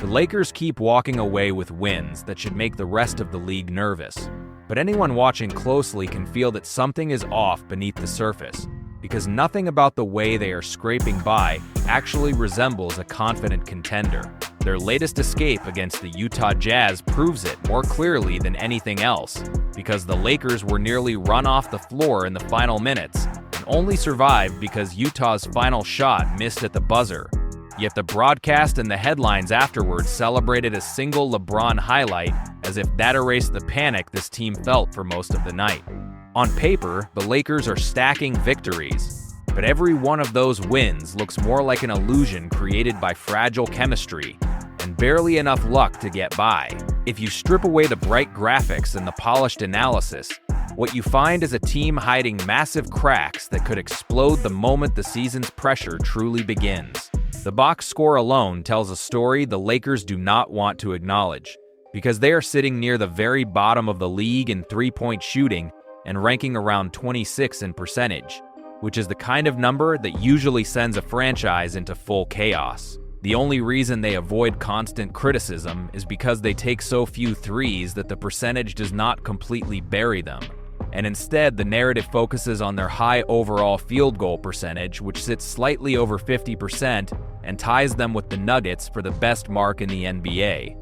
The Lakers keep walking away with wins that should make the rest of the league nervous. But anyone watching closely can feel that something is off beneath the surface, because nothing about the way they are scraping by actually resembles a confident contender. Their latest escape against the Utah Jazz proves it more clearly than anything else, because the Lakers were nearly run off the floor in the final minutes and only survived because Utah's final shot missed at the buzzer. Yet the broadcast and the headlines afterwards celebrated a single LeBron highlight as if that erased the panic this team felt for most of the night. On paper, the Lakers are stacking victories, but every one of those wins looks more like an illusion created by fragile chemistry and barely enough luck to get by. If you strip away the bright graphics and the polished analysis, what you find is a team hiding massive cracks that could explode the moment the season's pressure truly begins. The box score alone tells a story the Lakers do not want to acknowledge, because they are sitting near the very bottom of the league in three-point shooting and ranking around 26 in percentage, which is the kind of number that usually sends a franchise into full chaos. The only reason they avoid constant criticism is because they take so few threes that the percentage does not completely bury them. And instead, the narrative focuses on their high overall field goal percentage, which sits slightly over 50% and ties them with the Nuggets for the best mark in the NBA.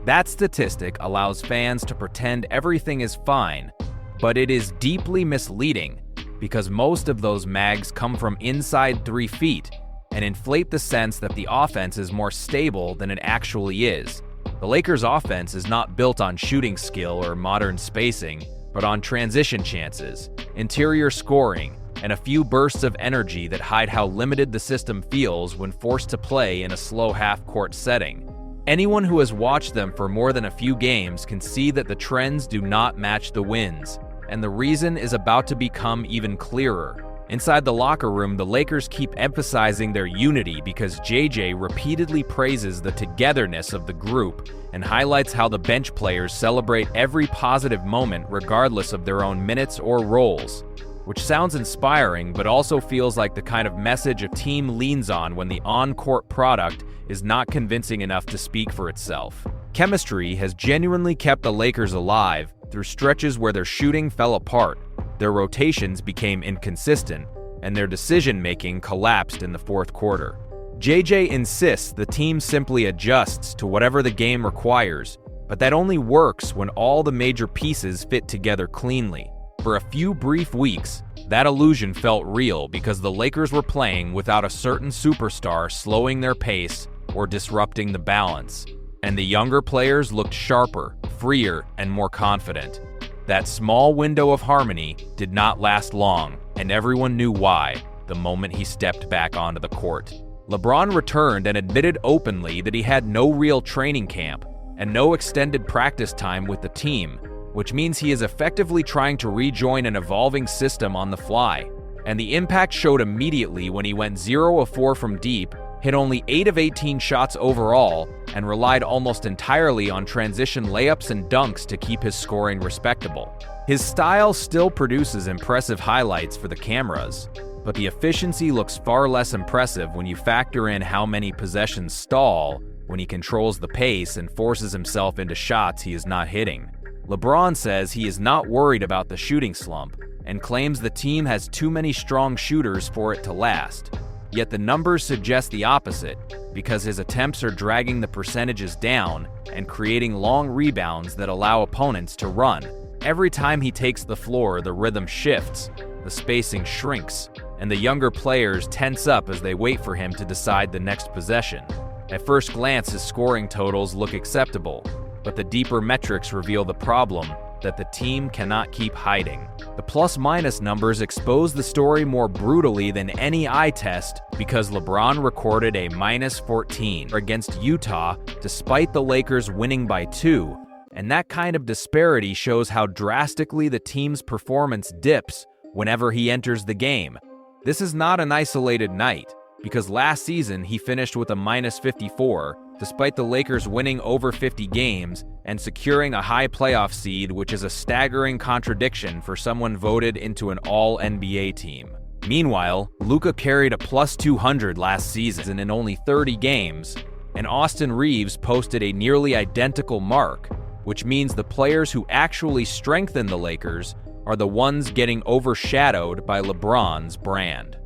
That statistic allows fans to pretend everything is fine, but it is deeply misleading because most of those mags come from inside 3 feet and inflate the sense that the offense is more stable than it actually is. The Lakers' offense is not built on shooting skill or modern spacing, but on transition chances, interior scoring, and a few bursts of energy that hide how limited the system feels when forced to play in a slow half-court setting. Anyone who has watched them for more than a few games can see that the trends do not match the wins, and the reason is about to become even clearer. Inside the locker room, the Lakers keep emphasizing their unity because JJ repeatedly praises the togetherness of the group and highlights how the bench players celebrate every positive moment regardless of their own minutes or roles, which sounds inspiring but also feels like the kind of message a team leans on when the on-court product is not convincing enough to speak for itself. Chemistry has genuinely kept the Lakers alive through stretches where their shooting fell apart, their rotations became inconsistent, and their decision-making collapsed in the fourth quarter. JJ insists the team simply adjusts to whatever the game requires, but that only works when all the major pieces fit together cleanly. For a few brief weeks, that illusion felt real because the Lakers were playing without a certain superstar slowing their pace or disrupting the balance, and the younger players looked sharper, freer, and more confident. That small window of harmony did not last long, and everyone knew why the moment he stepped back onto the court. LeBron returned and admitted openly that he had no real training camp and no extended practice time with the team, which means he is effectively trying to rejoin an evolving system on the fly. And the impact showed immediately when he went 0 of 4 from deep, hit only 8 of 18 shots overall, and relied almost entirely on transition layups and dunks to keep his scoring respectable. His style still produces impressive highlights for the cameras, but the efficiency looks far less impressive when you factor in how many possessions stall when he controls the pace and forces himself into shots he is not hitting. LeBron says he is not worried about the shooting slump and claims the team has too many strong shooters for it to last. Yet the numbers suggest the opposite, because his attempts are dragging the percentages down and creating long rebounds that allow opponents to run. Every time he takes the floor, the rhythm shifts, the spacing shrinks, and the younger players tense up as they wait for him to decide the next possession. At first glance, his scoring totals look acceptable, but the deeper metrics reveal the problem that the team cannot keep hiding. The plus-minus numbers expose the story more brutally than any eye test because LeBron recorded a -14 against Utah despite the Lakers winning by 2, and that kind of disparity shows how drastically the team's performance dips whenever he enters the game. This is not an isolated night, because last season he finished with a -54, despite the Lakers winning over 50 games and securing a high playoff seed, which is a staggering contradiction for someone voted into an all-NBA team. Meanwhile, Luka carried a +200 last season in only 30 games, and Austin Reeves posted a nearly identical mark, which means the players who actually strengthen the Lakers are the ones getting overshadowed by LeBron's brand.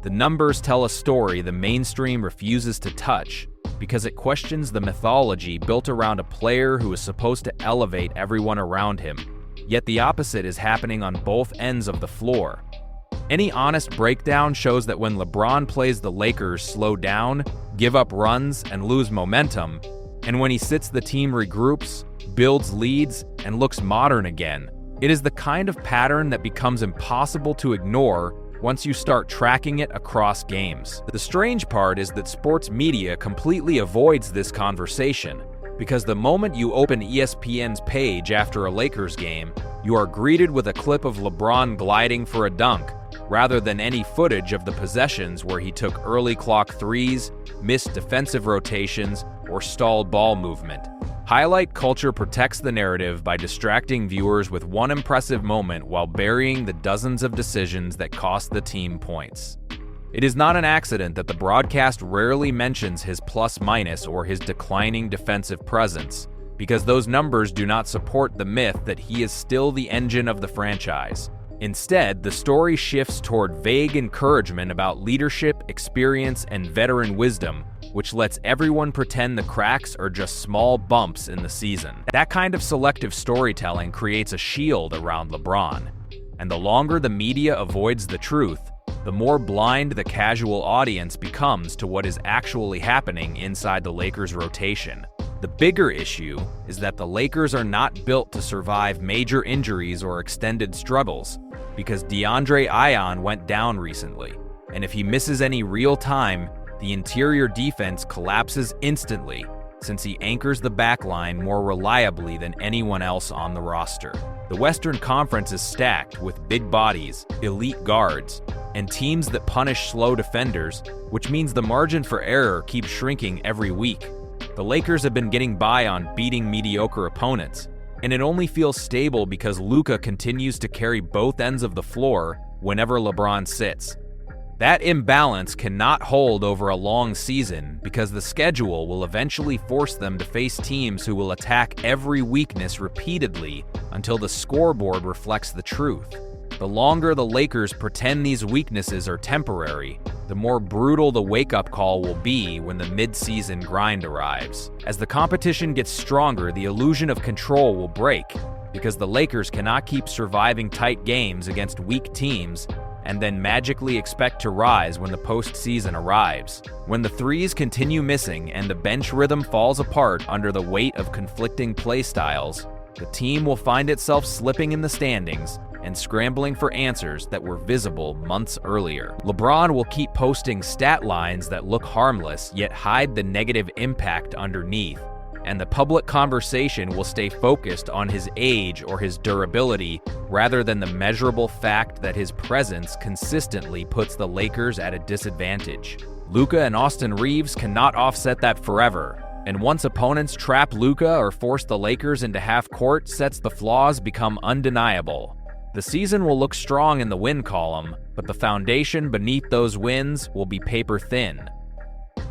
The numbers tell a story the mainstream refuses to touch because it questions the mythology built around a player who is supposed to elevate everyone around him. Yet the opposite is happening on both ends of the floor. Any honest breakdown shows that when LeBron plays the Lakers slow down, give up runs, and lose momentum, and when he sits the team regroups, builds leads, and looks modern again, it is the kind of pattern that becomes impossible to ignore once you start tracking it across games. The strange part is that sports media completely avoids this conversation, because the moment you open ESPN's page after a Lakers game, you are greeted with a clip of LeBron gliding for a dunk, rather than any footage of the possessions where he took early clock threes, missed defensive rotations, or stalled ball movement. Highlight culture protects the narrative by distracting viewers with one impressive moment while burying the dozens of decisions that cost the team points. It is not an accident that the broadcast rarely mentions his plus-minus or his declining defensive presence, because those numbers do not support the myth that he is still the engine of the franchise. Instead, the story shifts toward vague encouragement about leadership, experience, and veteran wisdom, which lets everyone pretend the cracks are just small bumps in the season. That kind of selective storytelling creates a shield around LeBron, and the longer the media avoids the truth, the more blind the casual audience becomes to what is actually happening inside the Lakers' rotation. The bigger issue is that the Lakers are not built to survive major injuries or extended struggles, because DeAndre Ayton went down recently, and if he misses any real time, the interior defense collapses instantly, since he anchors the backline more reliably than anyone else on the roster. The Western Conference is stacked with big bodies, elite guards, and teams that punish slow defenders, which means the margin for error keeps shrinking every week. The Lakers have been getting by on beating mediocre opponents, and it only feels stable because Luka continues to carry both ends of the floor whenever LeBron sits. That imbalance cannot hold over a long season because the schedule will eventually force them to face teams who will attack every weakness repeatedly until the scoreboard reflects the truth. The longer the Lakers pretend these weaknesses are temporary, the more brutal the wake-up call will be when the mid-season grind arrives. As the competition gets stronger, the illusion of control will break, because the Lakers cannot keep surviving tight games against weak teams and then magically expect to rise when the postseason arrives. When the threes continue missing and the bench rhythm falls apart under the weight of conflicting play styles, the team will find itself slipping in the standings and scrambling for answers that were visible months earlier. LeBron will keep posting stat lines that look harmless yet hide the negative impact underneath, and the public conversation will stay focused on his age or his durability rather than the measurable fact that his presence consistently puts the Lakers at a disadvantage. Luka and Austin Reeves cannot offset that forever, and once opponents trap Luka or force the Lakers into half court sets, the flaws become undeniable. The season will look strong in the win column, but the foundation beneath those wins will be paper thin.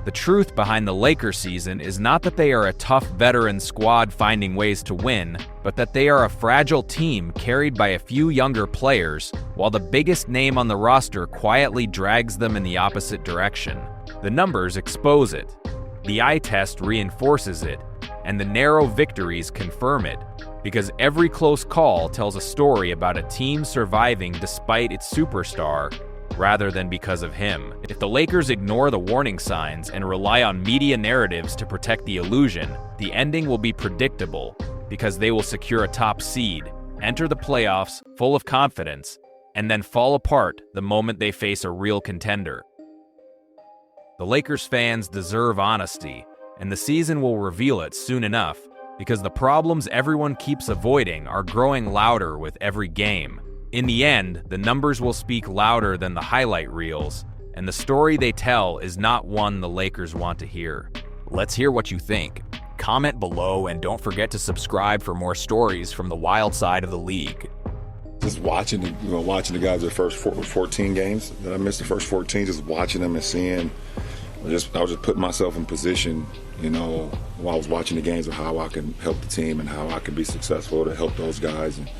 The truth behind the Lakers season is not that they are a tough veteran squad finding ways to win, but that they are a fragile team carried by a few younger players, while the biggest name on the roster quietly drags them in the opposite direction. The numbers expose it, the eye test reinforces it, and the narrow victories confirm it, because every close call tells a story about a team surviving despite its superstar, rather than because of him. If the Lakers ignore the warning signs and rely on media narratives to protect the illusion, the ending will be predictable, because they will secure a top seed, enter the playoffs full of confidence, and then fall apart the moment they face a real contender. The Lakers fans deserve honesty, and the season will reveal it soon enough, because the problems everyone keeps avoiding are growing louder with every game. In the end, the numbers will speak louder than the highlight reels, and the story they tell is not one the Lakers want to hear. Let's hear what you think. Comment below and don't forget to subscribe for more stories from the wild side of the league. Just watching the guys the first 14 games that I missed, the first 14, just watching them and seeing, I was just putting myself in position, while I was watching the games of how I can help the team and how I can be successful to help those guys. And